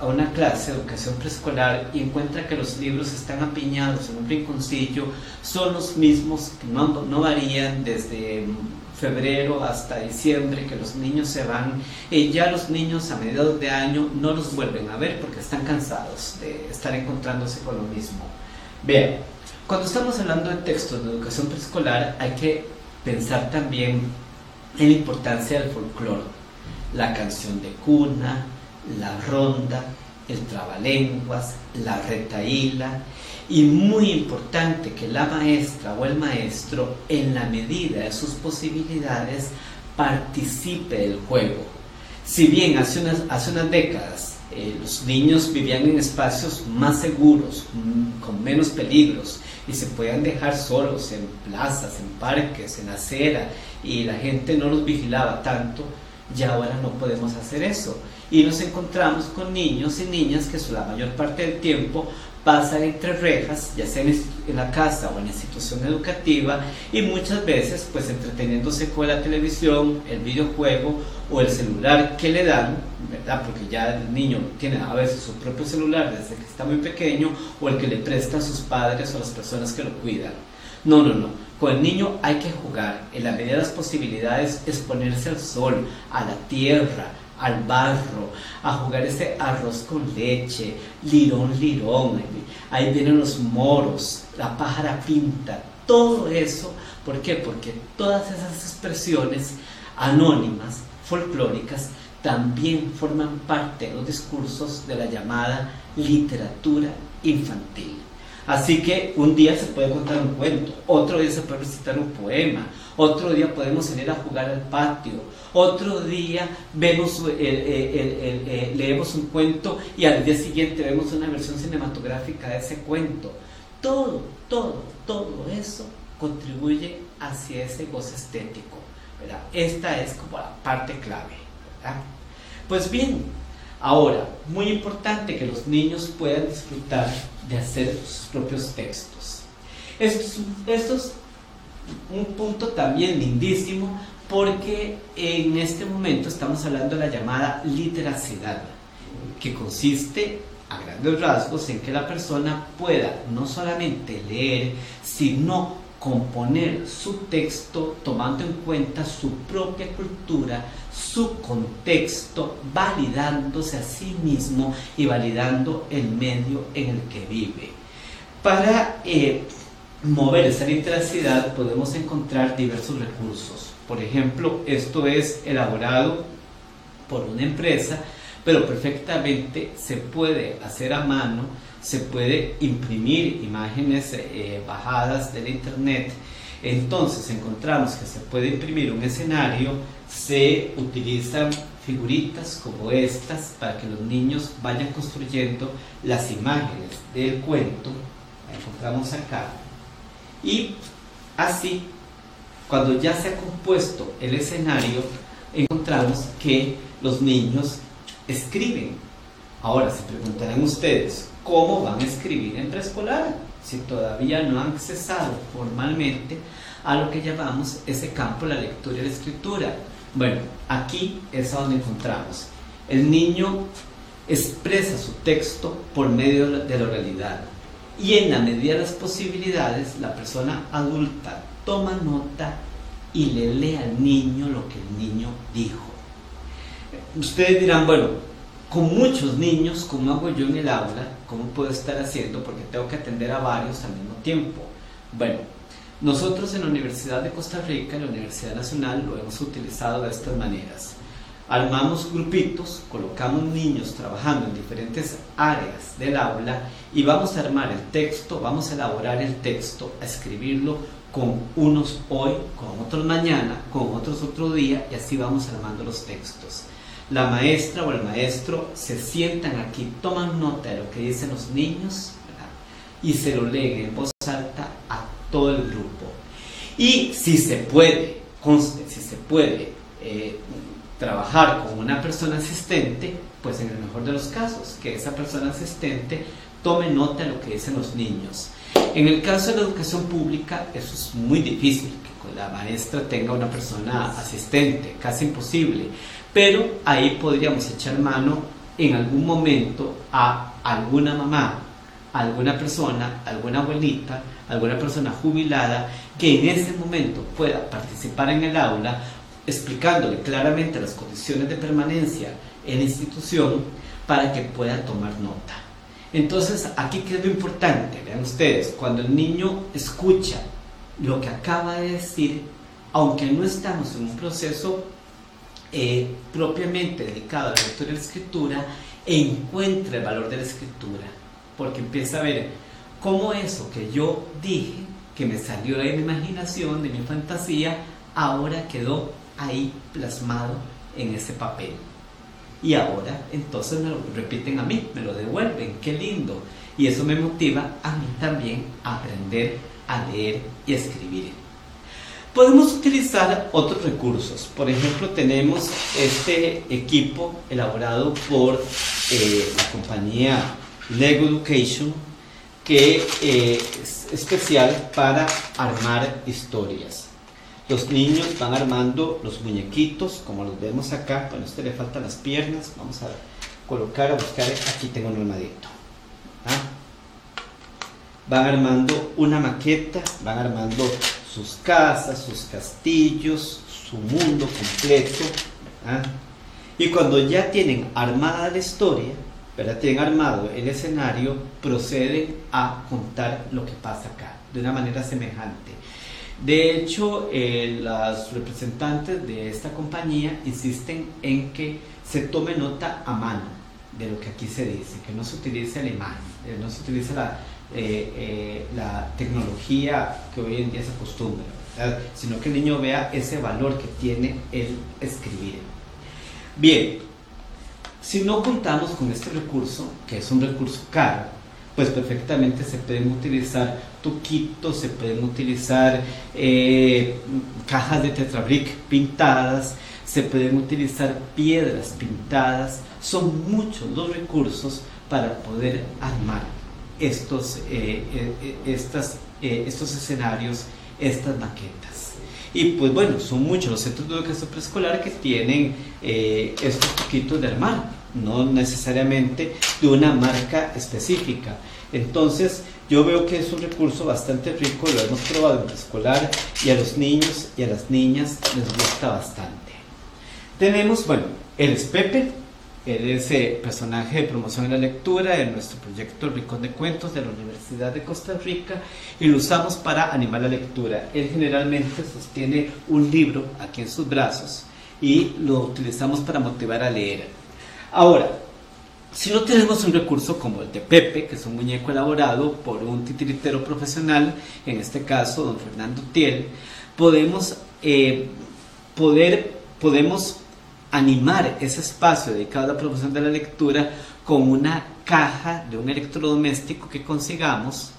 una clase de educación preescolar y encuentra que los libros están apiñados en un rinconcillo, son los mismos, que no varían desde febrero hasta diciembre, que los niños se van, y ya los niños a mediados de año no los vuelven a ver porque están cansados de estar encontrándose con lo mismo. Vean, cuando estamos hablando de textos de educación preescolar hay que pensar también en la importancia del folclore, la canción de cuna, la ronda, el trabalenguas, la retahíla, y muy importante que la maestra o el maestro, en la medida de sus posibilidades, participe del juego. Si bien hace unas décadas los niños vivían en espacios más seguros, con menos peligros, y se podían dejar solos en plazas, en parques, en acera, y la gente no los vigilaba tanto, ya ahora no podemos hacer eso. Y nos encontramos con niños y niñas que la mayor parte del tiempo pasan entre rejas, ya sea en la casa o en la institución educativa, y muchas veces pues entreteniéndose con la televisión, el videojuego o el celular que le dan, ¿verdad? Porque ya el niño tiene a veces su propio celular desde que está muy pequeño, o el que le prestan sus padres o las personas que lo cuidan. No, con el niño hay que jugar, en la medida de las posibilidades, exponerse al sol, a la tierra, al barro, a jugar ese arroz con leche, lirón, ahí vienen los moros, la pájara pinta, todo eso. ¿Por qué? Porque todas esas expresiones anónimas, folclóricas, también forman parte de los discursos de la llamada literatura infantil. Así que un día se puede contar un cuento, otro día se puede recitar un poema, otro día podemos salir a jugar al patio, otro día leemos un cuento y al día siguiente vemos una versión cinematográfica de ese cuento. Todo eso contribuye hacia ese goce estético, ¿verdad? Esta es como la parte clave, ¿verdad? Pues bien, ahora, muy importante que los niños puedan disfrutar de hacer sus propios textos. Esto es un punto también lindísimo, porque en este momento estamos hablando de la llamada literacidad, que consiste a grandes rasgos en que la persona pueda no solamente leer, sino componer su texto tomando en cuenta su propia cultura, su contexto, validándose a sí mismo y validando el medio en el que vive. Para mover esa literacidad podemos encontrar diversos recursos. Por ejemplo, esto es elaborado por una empresa, pero perfectamente se puede hacer a mano, se puede imprimir imágenes bajadas del internet. Entonces encontramos que se puede imprimir un escenario, se utilizan figuritas como estas para que los niños vayan construyendo las imágenes del cuento, la encontramos acá, y así, cuando ya se ha compuesto el escenario, encontramos que los niños escriben. Ahora se preguntarán ustedes, ¿cómo van a escribir en preescolar si todavía no han accesado formalmente a lo que llamamos ese campo, la lectura y la escritura? Bueno, aquí es a donde encontramos. El niño expresa su texto por medio de la oralidad, y en la medida de las posibilidades, la persona adulta toma nota y le lee al niño lo que el niño dijo. Ustedes dirán, bueno, con muchos niños, ¿cómo hago yo en el aula? ¿Cómo puedo estar haciendo? Porque tengo que atender a varios al mismo tiempo. Bueno, nosotros en la Universidad de Costa Rica, en la Universidad Nacional, lo hemos utilizado de estas maneras. Armamos grupitos, colocamos niños trabajando en diferentes áreas del aula y vamos a armar el texto, vamos a elaborar el texto, a escribirlo con unos hoy, con otros mañana, con otros otro día, y así vamos armando los textos. La maestra o el maestro se sientan aquí, toman nota de lo que dicen los niños, ¿verdad? Y se lo leen en voz alta a todo el grupo. Y si se puede, trabajar con una persona asistente, pues en el mejor de los casos, que esa persona asistente tome nota de lo que dicen los niños. En el caso de la educación pública, eso es muy difícil, que la maestra tenga una persona asistente, casi imposible, pero ahí podríamos echar mano en algún momento a alguna mamá, a alguna persona, alguna abuelita, alguna persona jubilada, que en ese momento pueda participar en el aula, explicándole claramente las condiciones de permanencia en la institución para que pueda tomar nota. Entonces, aquí qué es lo importante, vean ustedes, cuando el niño escucha lo que acaba de decir, aunque no estamos en un proceso propiamente dedicado a la lectura y la escritura, encuentra el valor de la escritura, porque empieza a ver cómo eso que yo dije, que me salió de mi imaginación, de mi fantasía, ahora quedó ahí plasmado en ese papel. Y ahora entonces me lo repiten a mí, me lo devuelven, qué lindo. Y eso me motiva a mí también a aprender a leer y a escribir. Podemos utilizar otros recursos. Por ejemplo, tenemos este equipo elaborado por la compañía Lego Education, que es especial para armar historias. Los niños van armando los muñequitos, como los vemos acá. Bueno, a este le faltan las piernas. Vamos a colocar, a buscar. Aquí tengo un armadito. Van armando una maqueta, van armando sus casas, sus castillos, su mundo completo. Y cuando ya tienen armada la historia, ¿verdad? Tienen armado el escenario, proceden a contar lo que pasa acá, de una manera semejante. De hecho, los representantes de esta compañía insisten en que se tome nota a mano de lo que aquí se dice, que no se utilice la imagen, no se utilice la tecnología que hoy en día se acostumbra, ¿verdad? Sino que el niño vea ese valor que tiene el escribir. Bien, si no contamos con este recurso, que es un recurso caro, pues perfectamente se pueden utilizar tuquitos, se pueden utilizar cajas de tetrabric pintadas, se pueden utilizar piedras pintadas. Son muchos los recursos para poder armar estos escenarios, estas maquetas. Y pues bueno, son muchos los centros de educación preescolar que tienen estos tuquitos de armar, no necesariamente de una marca específica. Entonces yo veo que es un recurso bastante rico, lo hemos probado en preescolar y a los niños y a las niñas les gusta bastante. Tenemos, bueno, él es Pepe, él es personaje de promoción en la lectura de nuestro proyecto Rincón de Cuentos de la Universidad de Costa Rica, y lo usamos para animar la lectura. Él generalmente sostiene un libro aquí en sus brazos y lo utilizamos para motivar a leer. Ahora, si no tenemos un recurso como el de Pepe, que es un muñeco elaborado por un titiritero profesional, en este caso don Fernando Thiel, podemos animar ese espacio dedicado a la promoción de la lectura con una caja de un electrodoméstico que consigamos,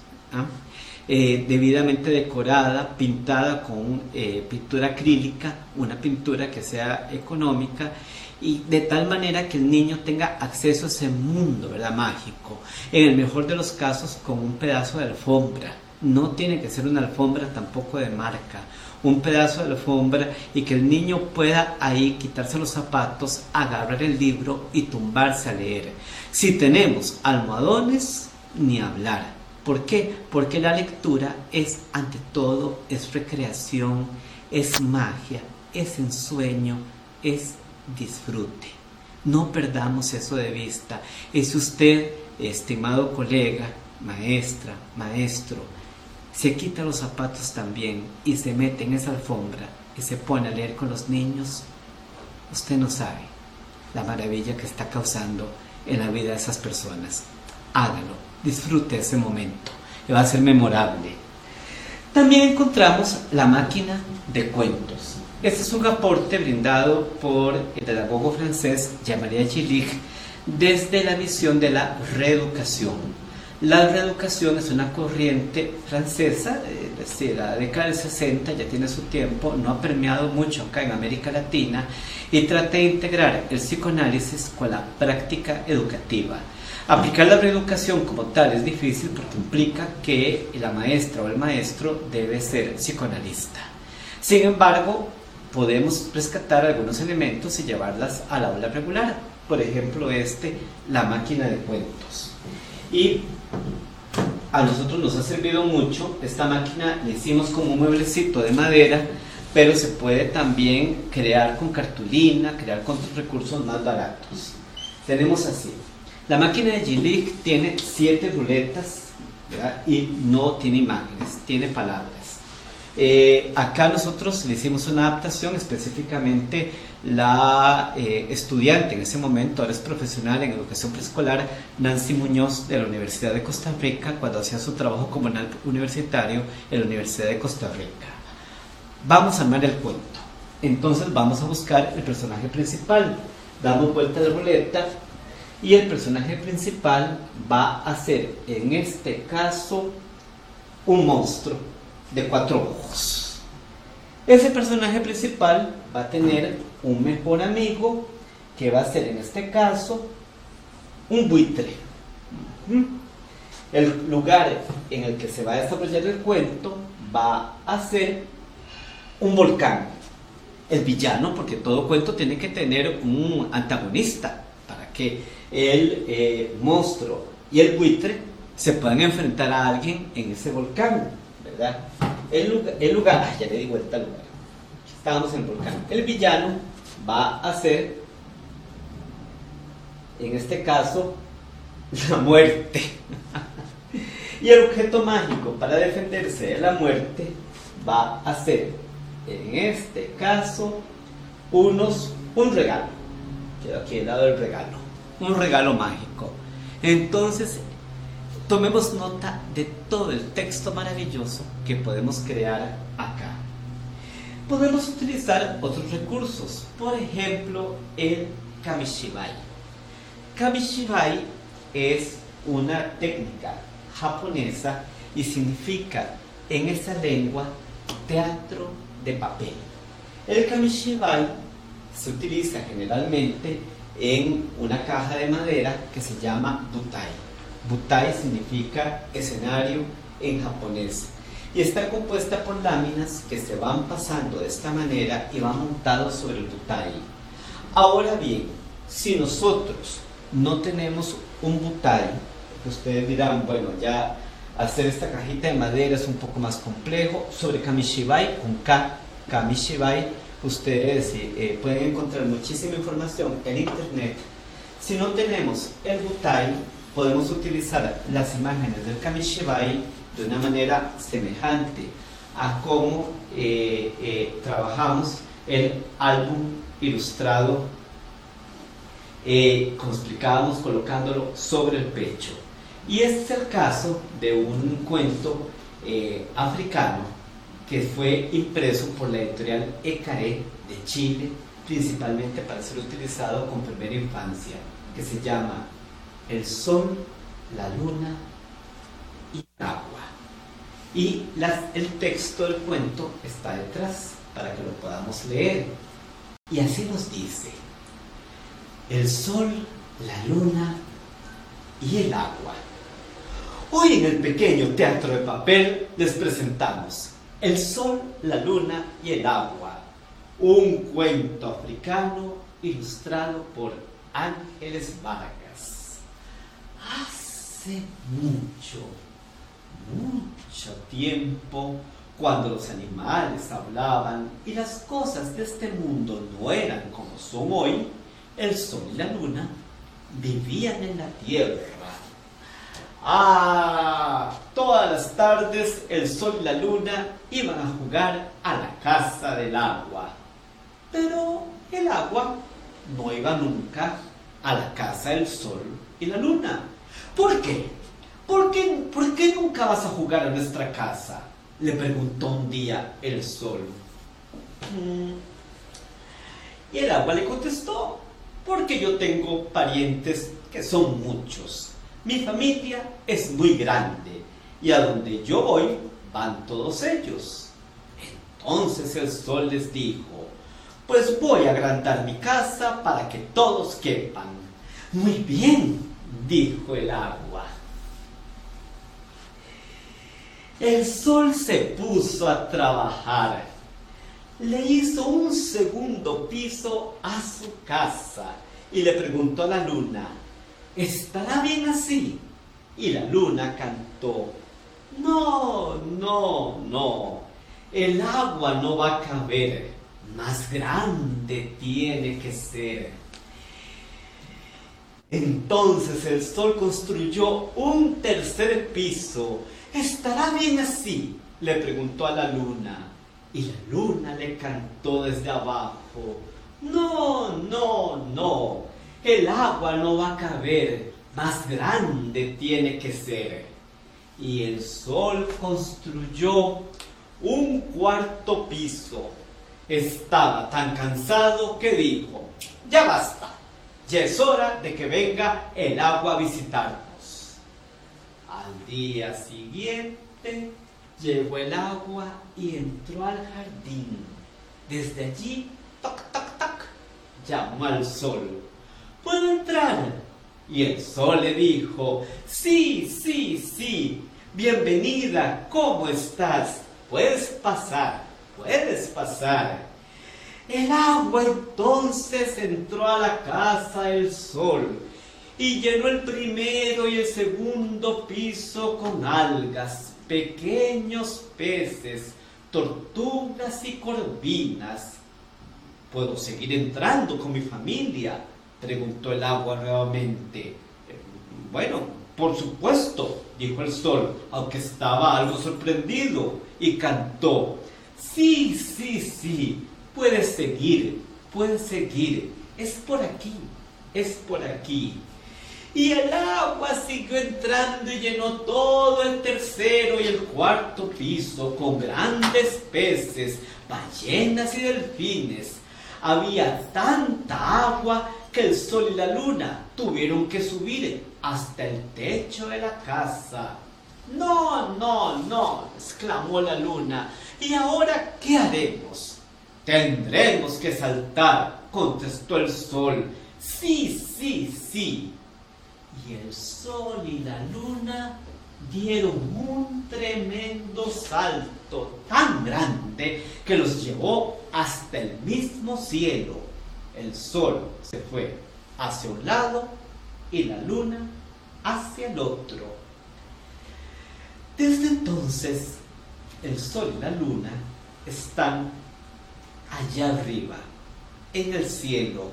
debidamente decorada, pintada con pintura acrílica, una pintura que sea económica, y de tal manera que el niño tenga acceso a ese mundo, ¿verdad?, mágico. En el mejor de los casos, con un pedazo de alfombra. No tiene que ser una alfombra tampoco de marca, un pedazo de alfombra, y que el niño pueda ahí quitarse los zapatos, agarrar el libro y tumbarse a leer. Si tenemos almohadones, ni hablar. ¿Por qué? Porque la lectura es, ante todo, es recreación, es magia, es ensueño, es disfrute. No perdamos eso de vista. Y si usted, estimado colega, maestra, maestro, se quita los zapatos también y se mete en esa alfombra y se pone a leer con los niños, usted no sabe la maravilla que está causando en la vida de esas personas. Hágalo, disfrute ese momento, y va a ser memorable. También encontramos la máquina de cuentos. Este es un aporte brindado por el pedagogo francés Jean-Marie Gillig desde la visión de la reeducación. La reeducación es una corriente francesa, desde la década del 60, ya tiene su tiempo, no ha permeado mucho acá en América Latina, y trata de integrar el psicoanálisis con la práctica educativa. Aplicar la reeducación como tal es difícil porque implica que la maestra o el maestro debe ser psicoanalista. Sin embargo, podemos rescatar algunos elementos y llevarlas a la aula regular. Por ejemplo, la máquina de cuentos. Y a nosotros nos ha servido mucho. Esta máquina la hicimos como un mueblecito de madera, pero se puede también crear con cartulina, crear con otros recursos más baratos. Tenemos así. La máquina de Gillig tiene 7 ruletas, ¿verdad? Y no tiene imágenes, tiene palabras. Acá nosotros le hicimos una adaptación, específicamente la estudiante en ese momento, ahora es profesional en educación preescolar, Nancy Muñoz de la Universidad de Costa Rica, cuando hacía su trabajo como universitario en la Universidad de Costa Rica. Vamos a armar el cuento. Entonces vamos a buscar el personaje principal. Damos vuelta de ruleta y el personaje principal va a ser, en este caso, un monstruo de 4 ojos. Ese personaje principal va a tener un mejor amigo que va a ser, en este caso, un buitre. El lugar en el que se va a desarrollar el cuento va a ser un volcán. El villano, porque todo cuento tiene que tener un antagonista para que el monstruo y el buitre se puedan enfrentar a alguien en ese volcán, ¿verdad? El lugar, ya le di vuelta al lugar. Estábamos en el volcán. El villano va a ser, en este caso, la muerte. Y el objeto mágico para defenderse de la muerte va a ser, en este caso, un regalo. Queda aquí al lado del regalo. Un regalo mágico. Entonces, tomemos nota de todo el texto maravilloso que podemos crear acá. Podemos utilizar otros recursos. Por ejemplo, el kamishibai. Kamishibai es una técnica japonesa y significa, en esa lengua, teatro de papel. El kamishibai se utiliza generalmente en una caja de madera que se llama butai. Butai significa escenario en japonés y está compuesta por láminas que se van pasando de esta manera y van montados sobre el butai. Ahora bien, si nosotros no tenemos un butai, ustedes dirán, bueno, ya hacer esta cajita de madera es un poco más complejo. Sobre kamishibai, con K, kamishibai, ustedes pueden encontrar muchísima información en internet. Si no tenemos el butai, podemos utilizar las imágenes del kamishibai de una manera semejante a cómo trabajamos el álbum ilustrado, como explicábamos, colocándolo sobre el pecho. Y este es el caso de un cuento africano que fue impreso por la editorial Ecaré de Chile, principalmente para ser utilizado con primera infancia, que se llama El Sol, la Luna y el Agua. Y el texto del cuento está detrás para que lo podamos leer. Y así nos dice: el sol, la luna y el agua. Hoy en el pequeño teatro de papel les presentamos El Sol, la Luna y el Agua, un cuento africano ilustrado por Ángeles Vargas. Hace mucho tiempo, cuando los animales hablaban y las cosas de este mundo no eran como son hoy, el sol y la luna vivían en la tierra. Todas las tardes el sol y la luna iban a jugar a la casa del agua. Pero el agua no iba nunca a la casa del sol y la luna. ¿Por qué? ¿Por qué nunca vas a jugar a nuestra casa?, le preguntó un día el sol. Y el agua le contestó: porque yo tengo parientes que son muchos. Mi familia es muy grande y a donde yo voy van todos ellos. Entonces el sol les dijo: pues voy a agrandar mi casa para que todos quepan. Muy bien, dijo el agua. El sol se puso a trabajar. Le hizo un segundo piso a su casa y le preguntó a la luna: ¿estará bien así? Y la luna cantó: no, el agua no va a caber, más grande tiene que ser. Entonces el sol construyó un tercer piso. ¿Estará bien así? le preguntó a la luna, y la luna le cantó desde abajo, no, no, no, el agua no va a caber, más grande tiene que ser. Y el sol construyó un cuarto piso. Estaba tan cansado que dijo, ya basta, ya es hora de que venga el agua a visitarnos. Al día siguiente llegó el agua y entró al jardín. Desde allí, toc, toc, toc, llamó al sol, ¿puedo entrar? Y el sol le dijo, sí, sí, sí, bienvenida, ¿cómo estás? Puedes pasar, puedes pasar. El agua entonces entró a la casa del sol y llenó el primero y el segundo piso con algas, pequeños peces, tortugas y corvinas. ¿Puedo seguir entrando con mi familia?, preguntó el agua nuevamente. Bueno, por supuesto, dijo el sol, aunque estaba algo sorprendido, y cantó, sí, sí, sí, puedes seguir, es por aquí, es por aquí. Y el agua siguió entrando y llenó todo el tercero y el cuarto piso con grandes peces, ballenas y delfines. Había tanta agua que el sol y la luna tuvieron que subir hasta el techo de la casa. No, no, no, exclamó la luna. ¿Y ahora qué haremos? Tendremos que saltar, contestó el sol. Sí, sí, sí. Y el sol y la luna dieron un tremendo salto tan grande que los llevó hasta el mismo cielo. El sol se fue hacia un lado y la luna hacia el otro. Desde entonces, el sol y la luna están allá arriba, en el cielo,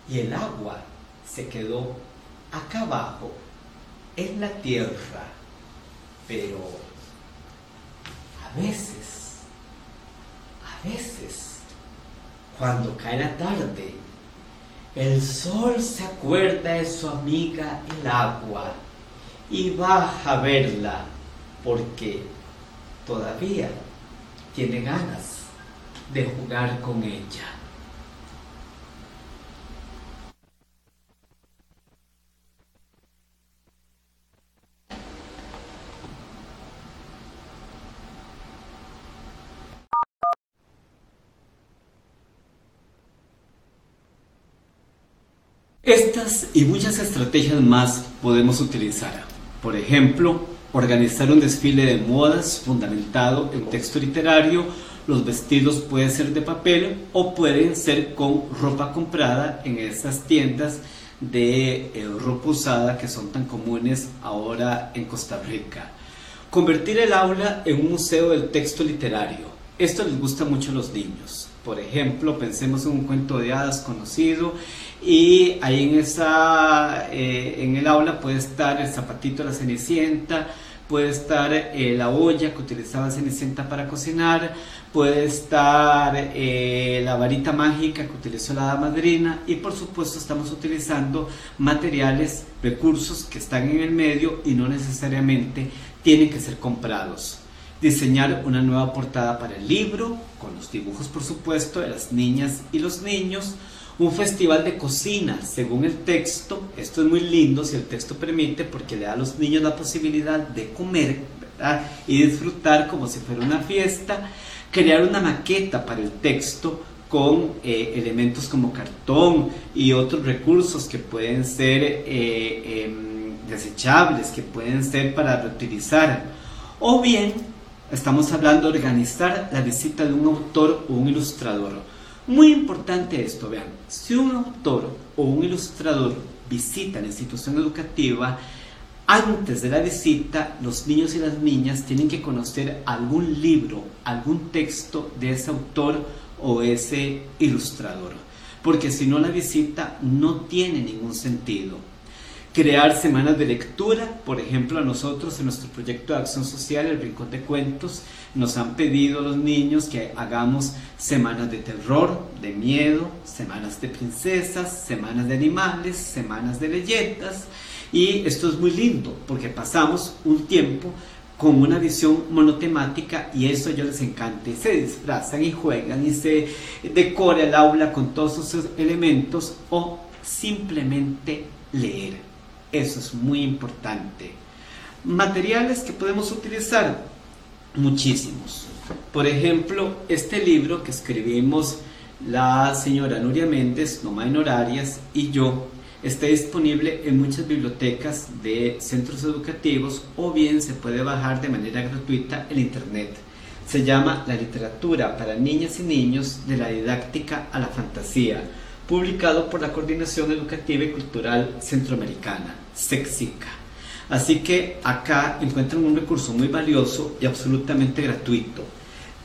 y el agua se quedó acá abajo, en la tierra. Pero a veces, cuando cae la tarde, el sol se acuerda de su amiga el agua y baja a verla porque todavía tiene ganas de jugar con ella. Estas y muchas estrategias más podemos utilizar. Por ejemplo, organizar un desfile de modas fundamentado en texto literario. Los vestidos pueden ser de papel o pueden ser con ropa comprada en esas tiendas de ropa usada que son tan comunes ahora en Costa Rica. Convertir el aula en un museo del texto literario. Esto les gusta mucho a los niños. Por ejemplo, pensemos en un cuento de hadas conocido y ahí en el aula puede estar el zapatito de la Cenicienta, puede estar la olla que utilizaba Cenicienta para cocinar, puede estar la varita mágica que utilizó la hada madrina y por supuesto estamos utilizando materiales, recursos que están en el medio y no necesariamente tienen que ser comprados. Diseñar una nueva portada para el libro, con los dibujos por supuesto de las niñas y los niños. Un festival de cocina según el texto. Esto es muy lindo si el texto permite porque le da a los niños la posibilidad de comer, ¿verdad?, y disfrutar como si fuera una fiesta. Crear una maqueta para el texto con elementos como cartón y otros recursos que pueden ser desechables, que pueden ser para reutilizar. O bien estamos hablando de organizar la visita de un autor o un ilustrador. Muy importante esto, vean, si un autor o un ilustrador visita la institución educativa, antes de la visita, los niños y las niñas tienen que conocer algún libro, algún texto de ese autor o ese ilustrador, porque si no la visita no tiene ningún sentido. Crear semanas de lectura, por ejemplo, a nosotros en nuestro proyecto de acción social, El Rincón de Cuentos, Nos han pedido los niños que hagamos semanas de terror, de miedo, semanas de princesas, semanas de animales, semanas de leyendas. Y esto es muy lindo porque pasamos un tiempo con una visión monotemática y eso a ellos les encanta. Y se disfrazan y juegan y se decora el aula con todos sus elementos o simplemente leer. Eso es muy importante. Materiales que podemos utilizar. Muchísimos. Por ejemplo, este libro que escribimos la señora Nuria Méndez, Mamá en Horarias, y yo, está disponible en muchas bibliotecas de centros educativos o bien se puede bajar de manera gratuita en internet. Se llama La literatura para niñas y niños de la didáctica a la fantasía, publicado por la Coordinación Educativa y Cultural Centroamericana, SECSICA. Así que acá encuentran un recurso muy valioso y absolutamente gratuito.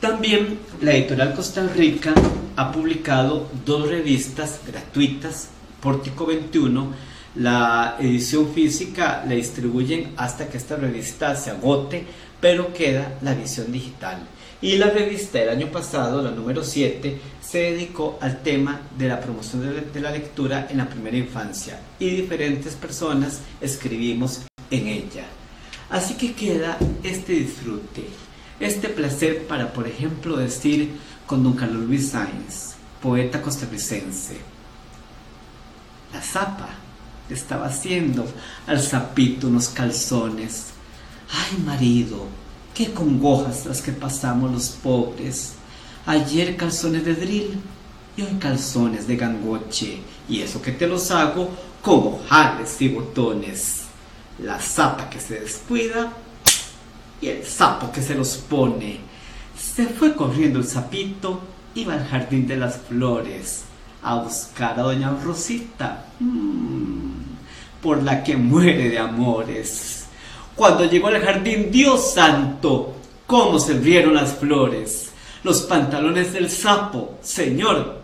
También la editorial Costa Rica ha publicado 2 revistas gratuitas, Pórtico 21. La edición física la distribuyen hasta que esta revista se agote, pero queda la edición digital. Y la revista del año pasado, la número 7, se dedicó al tema de la promoción de la lectura en la primera infancia y diferentes personas escribimos en ella. Así que queda este disfrute, este placer para, por ejemplo, decir con don Carlos Luis Sáenz, poeta costarricense: la zapa estaba haciendo al sapito unos calzones. Ay, marido, qué congojas las que pasamos los pobres. Ayer calzones de drill y hoy calzones de gangoche, y eso que te los hago con ojales y botones. La zapa que se descuida y el sapo que se los pone. Se fue corriendo el sapito, iba al jardín de las flores a buscar a doña Rosita, por la que muere de amores. Cuando llegó al jardín, Dios santo, cómo se rieron las flores. Los pantalones del sapo, señor,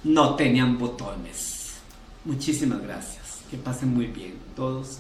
no tenían botones. Muchísimas gracias. Que pasen muy bien todos.